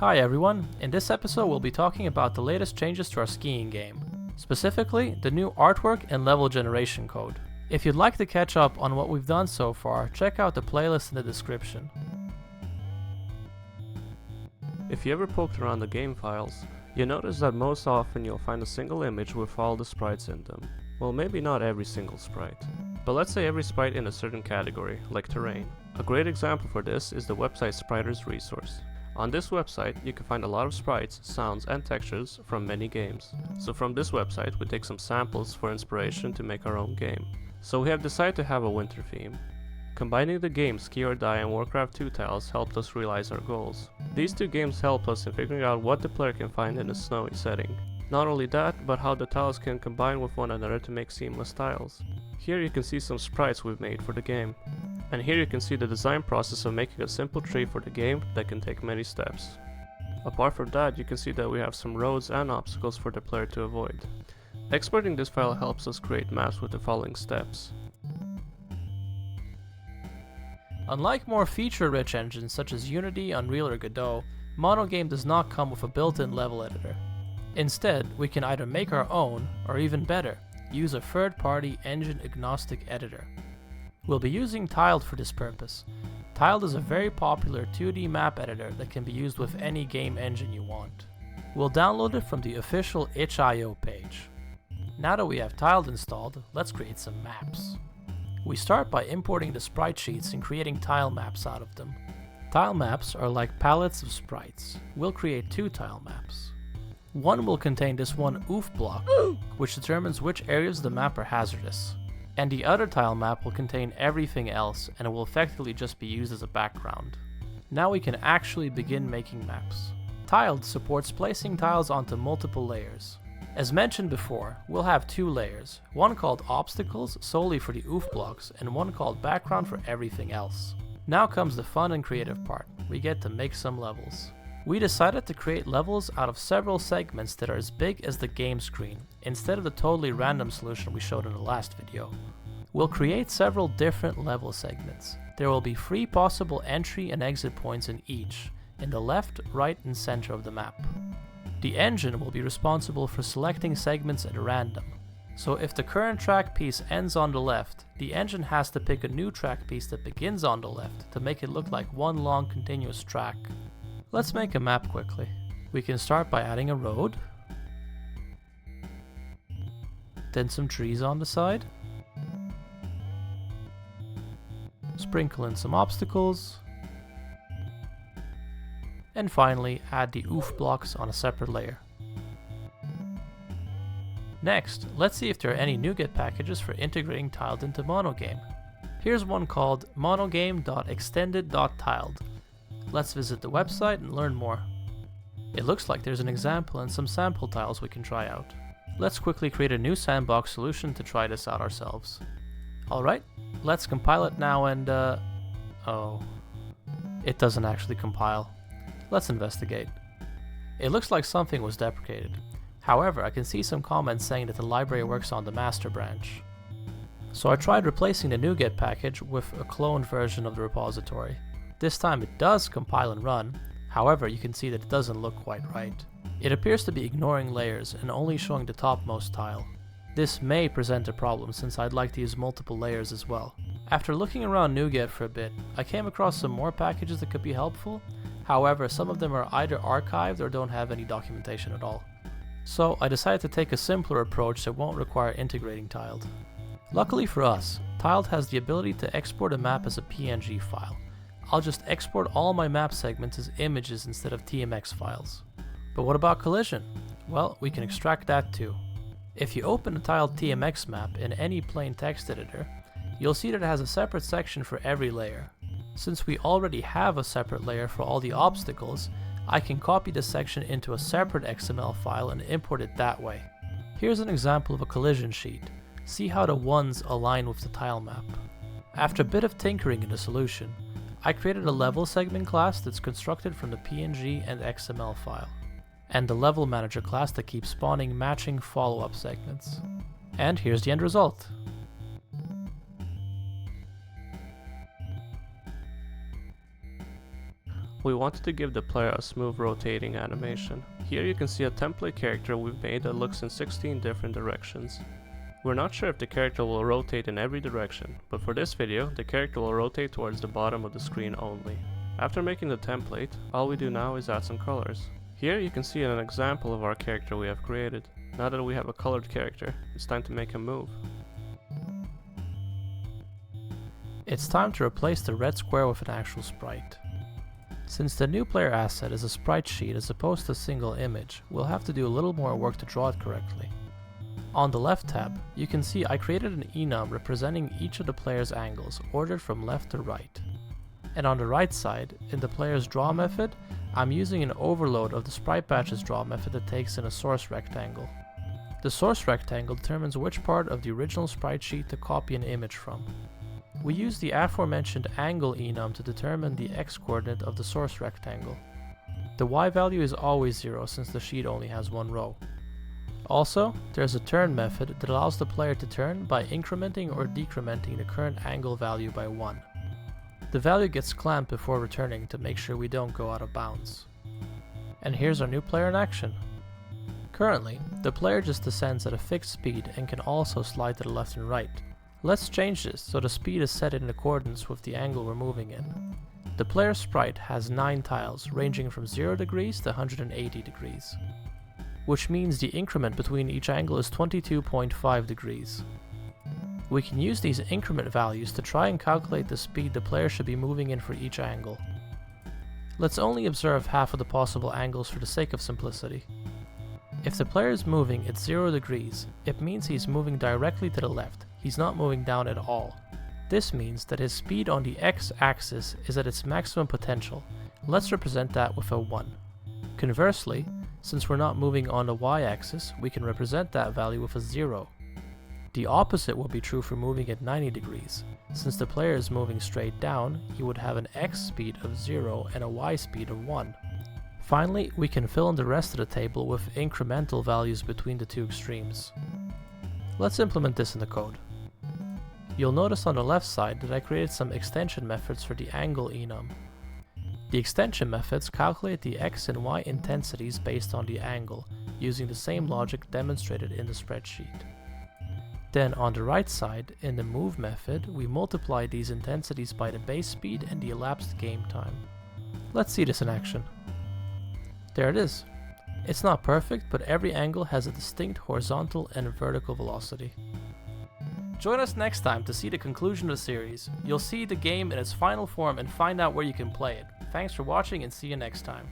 Hi everyone, in this episode we'll be talking about the latest changes to our skiing game, specifically the new artwork and level generation code. If you'd like to catch up on what we've done so far, check out the playlist in the description. If you ever poked around the game files, you notice that most often you'll find a single image with all the sprites in them. Well, maybe not every single sprite, but let's say every sprite in a certain category, like terrain. A great example for this is the website Spriters resource. On this website, you can find a lot of sprites, sounds, and textures from many games. So from this website, we take some samples for inspiration to make our own game. So we have decided to have a winter theme. Combining the games Ski or Die and Warcraft 2 tiles helped us realize our goals. These two games helped us in figuring out what the player can find in a snowy setting. Not only that, but how the tiles can combine with one another to make seamless tiles. Here you can see some sprites we've made for the game. And here you can see the design process of making a simple tree for the game that can take many steps. Apart from that, you can see that we have some roads and obstacles for the player to avoid. Exporting this file helps us create maps with the following steps. Unlike more feature-rich engines such as Unity, Unreal, or Godot, Monogame does not come with a built-in level editor. Instead, we can either make our own, or even better, use a third-party engine-agnostic editor. We'll be using Tiled for this purpose. Tiled is a very popular 2D map editor that can be used with any game engine you want. We'll download it from the official itch.io page. Now that we have Tiled installed, let's create some maps. We start by importing the sprite sheets and creating tile maps out of them. Tile maps are like palettes of sprites. We'll create two tile maps. One will contain this one oof block, which determines which areas of the map are hazardous. And the other tile map will contain everything else, and it will effectively just be used as a background. Now we can actually begin making maps. Tiled supports placing tiles onto multiple layers. As mentioned before, we'll have two layers, one called Obstacles solely for the oof blocks, and one called Background for everything else. Now comes the fun and creative part. We get to make some levels. We decided to create levels out of several segments that are as big as the game screen, instead of the totally random solution we showed in the last video. We'll create several different level segments. There will be 3 possible entry and exit points in each, in the left, right, and center of the map. The engine will be responsible for selecting segments at random. So if the current track piece ends on the left, the engine has to pick a new track piece that begins on the left to make it look like one long continuous track. Let's make a map quickly. We can start by adding a road, then some trees on the side, sprinkle in some obstacles, and finally add the oof blocks on a separate layer. Next, let's see if there are any NuGet packages for integrating Tiled into Monogame. Here's one called monogame.extended.tiled. Let's visit the website and learn more. It looks like there's an example and some sample tiles we can try out. Let's quickly create a new sandbox solution to try this out ourselves. Alright, let's compile it now and oh, it doesn't actually compile. Let's investigate. It looks like something was deprecated. However, I can see some comments saying that the library works on the master branch. So I tried replacing the NuGet package with a cloned version of the repository. This time it does compile and run, however you can see that it doesn't look quite right. It appears to be ignoring layers and only showing the topmost tile. This may present a problem since I'd like to use multiple layers as well. After looking around NuGet for a bit, I came across some more packages that could be helpful, however some of them are either archived or don't have any documentation at all. So I decided to take a simpler approach that won't require integrating Tiled. Luckily for us, Tiled has the ability to export a map as a PNG file. I'll just export all my map segments as images instead of TMX files. But what about collision? Well, we can extract that too. If you open a tiled TMX map in any plain text editor, you'll see that it has a separate section for every layer. Since we already have a separate layer for all the obstacles, I can copy this section into a separate XML file and import it that way. Here's an example of a collision sheet. See how the ones align with the tile map. After a bit of tinkering in the solution, I created a level segment class that's constructed from the PNG and XML file, and the level manager class that keeps spawning matching follow-up segments. And here's the end result. we wanted to give the player a smooth rotating animation. Here you can see a template character we've made that looks in 16 different directions. We're not sure if the character will rotate in every direction, but for this video, the character will rotate towards the bottom of the screen only. After making the template, all we do now is add some colors. Here you can see an example of our character we have created. Now that we have a colored character, it's time to make him move. It's time to replace the red square with an actual sprite. Since the new player asset is a sprite sheet as opposed to a single image, we'll have to do a little more work to draw it correctly. On the left tab, you can see I created an enum representing each of the player's angles, ordered from left to right. And on the right side, in the player's draw method, I'm using an overload of the sprite batch's draw method that takes in a source rectangle. The source rectangle determines which part of the original sprite sheet to copy an image from. We use the aforementioned angle enum to determine the x-coordinate of the source rectangle. The y value is always 0 since the sheet only has one row. Also, there's a turn method that allows the player to turn by incrementing or decrementing the current angle value by 1. The value gets clamped before returning to make sure we don't go out of bounds. And here's our new player in action. Currently, the player just descends at a fixed speed and can also slide to the left and right. Let's change this so the speed is set in accordance with the angle we're moving in. The player sprite has 9 tiles ranging from 0 degrees to 180 degrees, which means the increment between each angle is 22.5 degrees. We can use these increment values to try and calculate the speed the player should be moving in for each angle. Let's only observe half of the possible angles for the sake of simplicity. If the player is moving at 0 degrees, it means he's moving directly to the left. He's not moving down at all. This means that his speed on the x-axis is at its maximum potential. Let's represent that with a 1. Conversely, since we're not moving on the y-axis, we can represent that value with a 0. The opposite will be true for moving at 90 degrees. Since the player is moving straight down, he would have an x speed of 0 and a y speed of 1. Finally, we can fill in the rest of the table with incremental values between the two extremes. Let's implement this in the code. You'll notice on the left side that I created some extension methods for the angle enum. The extension methods calculate the x and y intensities based on the angle, using the same logic demonstrated in the spreadsheet. Then on the right side, in the move method, we multiply these intensities by the base speed and the elapsed game time. Let's see this in action. There it is. It's not perfect, but every angle has a distinct horizontal and vertical velocity. Join us next time to see the conclusion of the series. You'll see the game in its final form and find out where you can play it. Thanks for watching and see you next time.